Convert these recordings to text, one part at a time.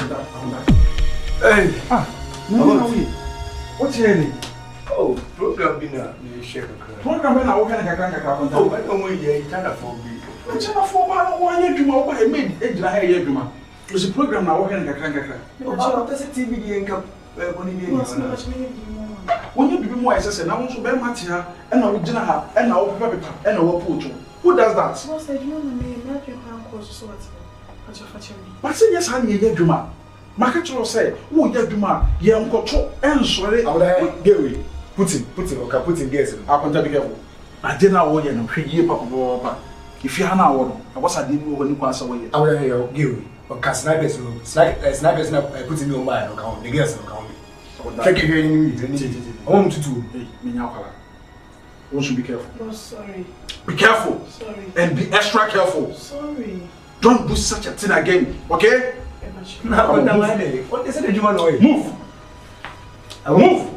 Hey, no, what's your oh, program dinner, you share. Program when I walk in a can't. Oh, I don't want you, China for me. China for 1 year to my maid, age I hear you. There's a program now walking in a can't. Oh, that's a TV income. When you be more as I want to bear Matia and I will dinner her and I will prepare and I will put you. Who does that? What's that? You know, me, not your uncle's sort of. But say yes, honey, ye Juma. Market say, oh, ye Juma, ye uncle, and sorry, I would get away. Put it, okay, put it, guess. I can't be careful. I didn't know what you 3 years, Papa. If you had now, I was I didn't know when you pass away. I would have give or snipers, snipers, put in your mind, account, the guess account. Take it here in me. I want to do. Me now, you should be careful. Oh, sorry. Be careful. Sorry. And be extra careful. Sorry. Don't do such a thing again, okay? Now, what is it you want to move? I will move.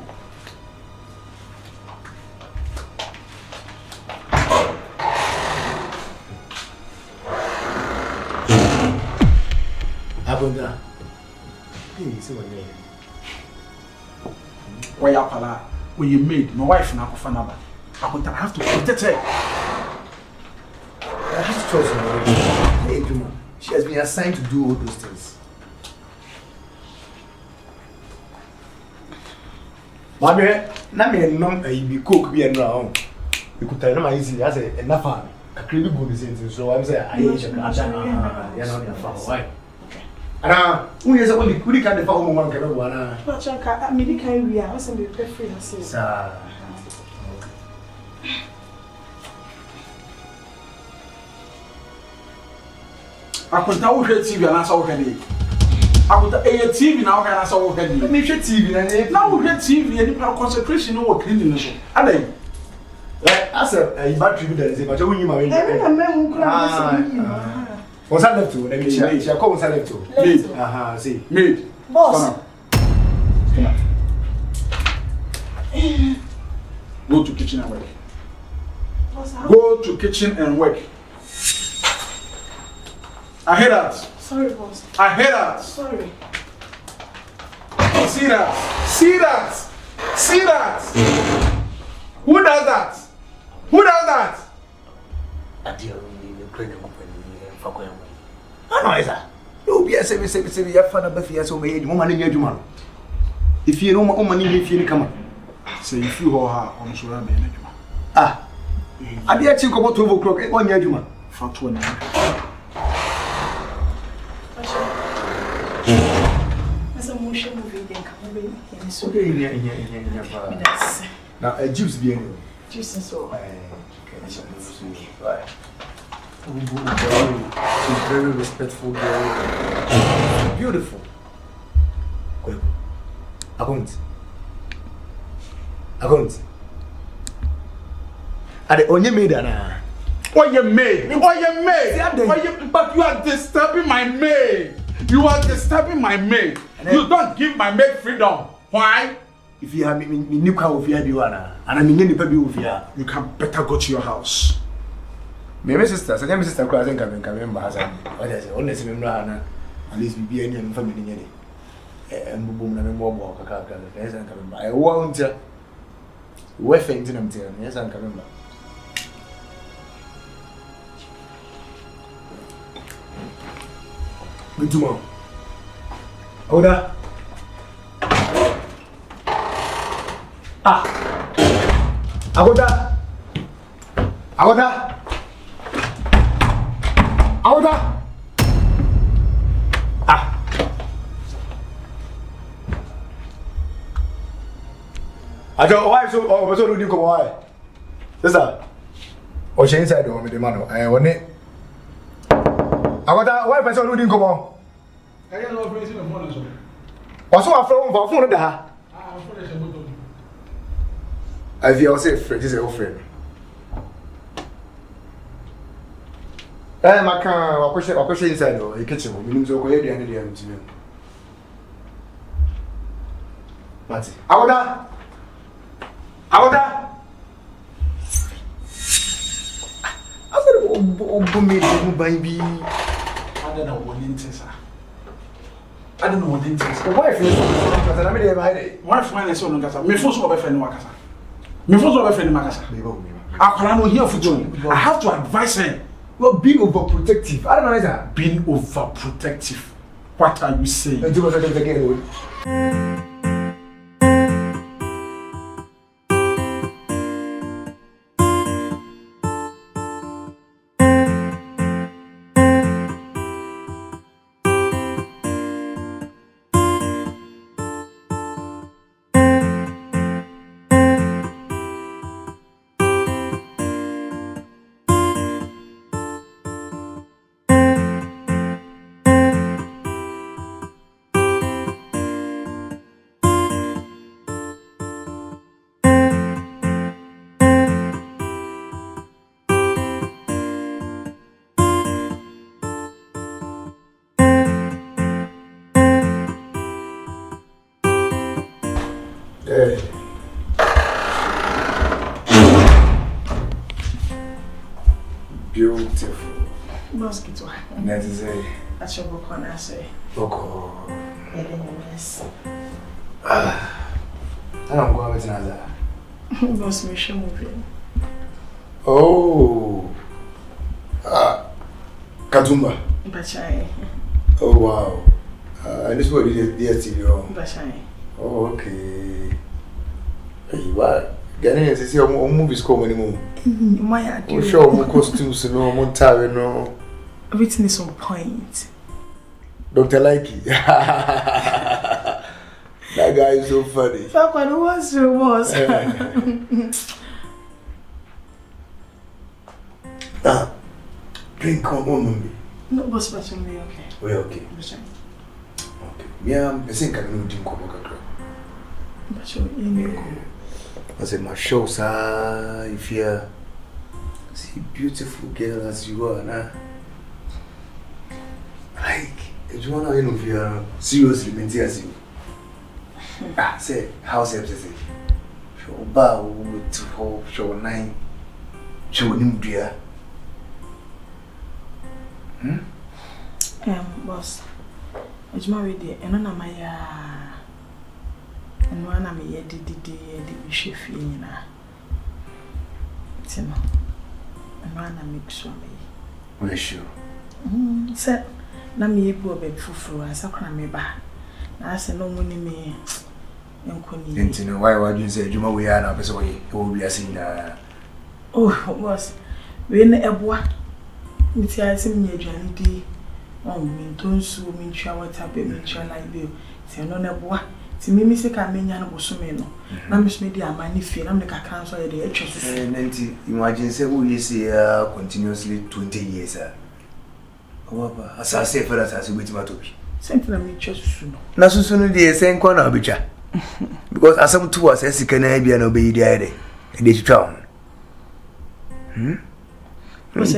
Abunda. Please, what name? Why Apala? When you made my wife now for another. I have to protect her. I have to trust her. Hey, Juma. She has been assigned to do all those things. Mami, na me nom be cook be and round. You could tell my easy as a enough. A creamy good is so I'm saying I age a why? Who is only could you can't follow one can one? But we are also be free. I could now hear TV and I saw her. I would a TV now and I saw her. Let me share TV and now we get TV and you concentration over cleaning. Are they? As a battery that is, but when you marry, what's that left to? Let me share. She called what's left to? Maid. Aha, see. Maid. Boss. Go to kitchen and work. Go to kitchen and work. I hear that. Sorry, boss. I hear that. Sorry. See that. See that. See that. Who does that? Who does that? I deal with the credit company for going. I know, is that? You'll be a 777 year father, but he has over 8 woman in your Juma. If you know my own money, if you come on. Say, if you hold her on so I'm in Ah, I did think about 12 o'clock at 1 year Juma. For 20. As a motion movie, then come away. It's okay in now, a juice being Juice and so. She's very respectful girl. Beautiful. Account. Are the only maid and Why you maid? Why you maid? Why you? But you are disturbing my maid. You are disturbing my maid. You don't give my maid freedom. Why? if you have me new car of Yaduana, and I mean, any baby of ya, you can better go to your house. My sister, so my sister crossing coming back. What is it? Only see at least we be any family. And boom, and more walk a car. Yes, I'm coming back. I won't. We're fainting them. Yes, I'm coming back. Good tomorrow. Order. Order. I don't why so or so do you come why? Sister. O she inside o me the man o. Woni. Agota why person do you come on? I don't know if it's in the morning so. O so afro phone da. Ah, phone is moto. I feel say friend is a friend. My car wa question inside o e kitchen o. Minimum so ko e dey dey am timi. Mati. Agota I said, oh, baby. I don't know what it is. I don't know what it is. The wife is because I'm here by day. Wife when I saw no kasa. Me force over friend wakasa. Me force over friend makasa. I no here for you. I have to advise her. Well, being overprotective. I don't know that. Being overprotective. What are you saying? Let's do it again. Beautiful. Mosquito. That is a. That's your book on I say. Boko. Yes. I don't go with another. Boss me show movie. Oh. Katumba. Bachai. Oh wow. And this one is DSTV. Bachai. Oh, okay. Hey, what? Ghanaians is your movies come anymore. My we show more costumes, no more tie, no. Everything is on point. Dr. Likey. That guy is so funny. Fuck what was. Drink on me. No, boss, but me okay. We're okay. Bachai. Okay. Yeah, I think I know drink on my Bachai, you know. I said, my show, sir, if you're see beautiful girl as you are now, like, if you want to know if you're seriously meant as you, say, house helps, say, show bow with hope, show 9, show him dear. Boss, it's married there, and on my and one of me did chef in na. Tima. And one of me so We're sure. Sir, na me able be fufu as a crime ba. Na say no money me enkoni. Didn't know why you say Juma we are now person we will be asking Oh, boss. We na eboa. Me ti ase me aduane di. Oh, me don so me twa water be me twa like be. Ti no na eboa. Ti mimi se ka menya no bosome no na me so me di amani fie na me ka kan so ye de etwe susu nanti imagine say we say continuously 20 years oba asa say for that as we tima to bi sempre na me etwe susu no na susu no dey say nko na obitwa because asem to was esika na bia na obeyi dey dey dey twitwa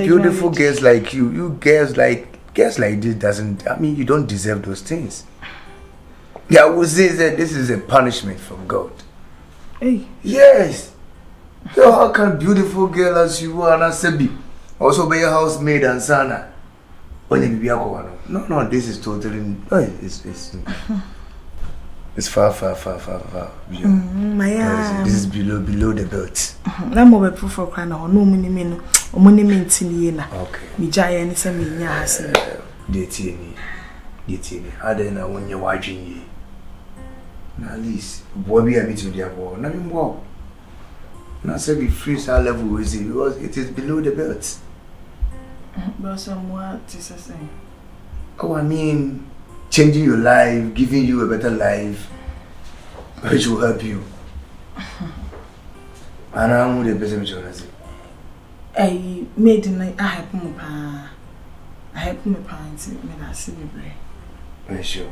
beautiful girls like you girls like this doesn't, I mean, you don't deserve those things. Yeah, I would say that this is a punishment from God. Hey. Yes. So how can beautiful girl as you are and Sebi also be your housemaid and sana? No, this is totally, it's far beyond. This is below the belt. I'm more proof for crying or no money or money in okay. Me giant send me yes. Detini. How then I want you watching ye. At least, boy, be a bit with their boy. Nothing more. Now, say we freeze our level with it because it is below the belt. But somewhat is the same. Oh, I mean, changing your life, giving you a better life, which will help you. And I'm with the best of you. I made I help me pa. I help me pa and me na see me pray. Very sure.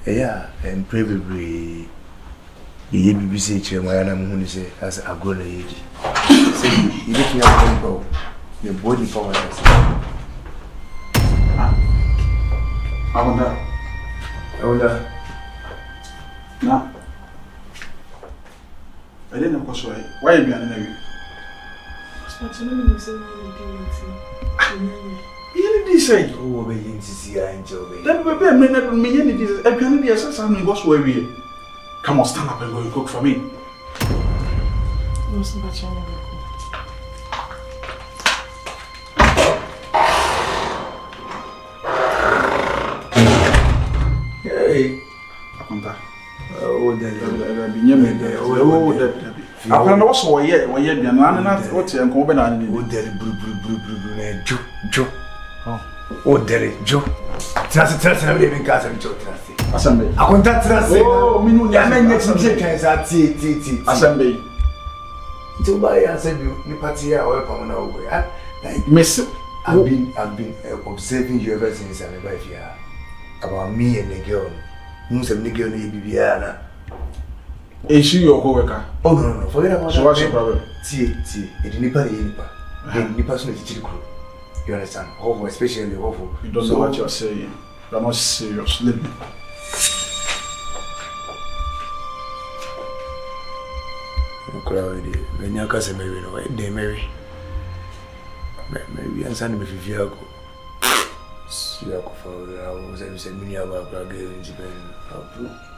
Yeah, and probably the BBC chairman who say as a grown age. So you get me up your body power. I wonder. Nah. I didn't know why you be an enemy. But you know me say you he say? Oh, be in see and Joe. Then we be a minute and me any this. I can't be a son and goes where we. Come on, stand up and go and cook for me. What's the matter? Hey, Akonta. oh, there be near me there. Oh, that. I can't also why yet when you're not what you're going on. Oh, there, blue, Joe. Oh, there, Joe. Trust me, baby, got some Joe. Assembly. I want that trust. Oh, me no. I mean, some chickens at tea. Assembly. To buy and send you the party or come on way. Like, Miss, I've been observing you ever since I'm about here. About me and the girl. Most of the girl need Bibiana. Is she your co-worker? Oh, no, forget about that. So what's your problem? It didn't need person to crew. You understand? Awful, especially awful. You don't know what you're saying. You're not serious. Let me. When you can't marry, no, they marry. Maybe I'm sending me for Viago. See, I was a mini about Prague in Japan.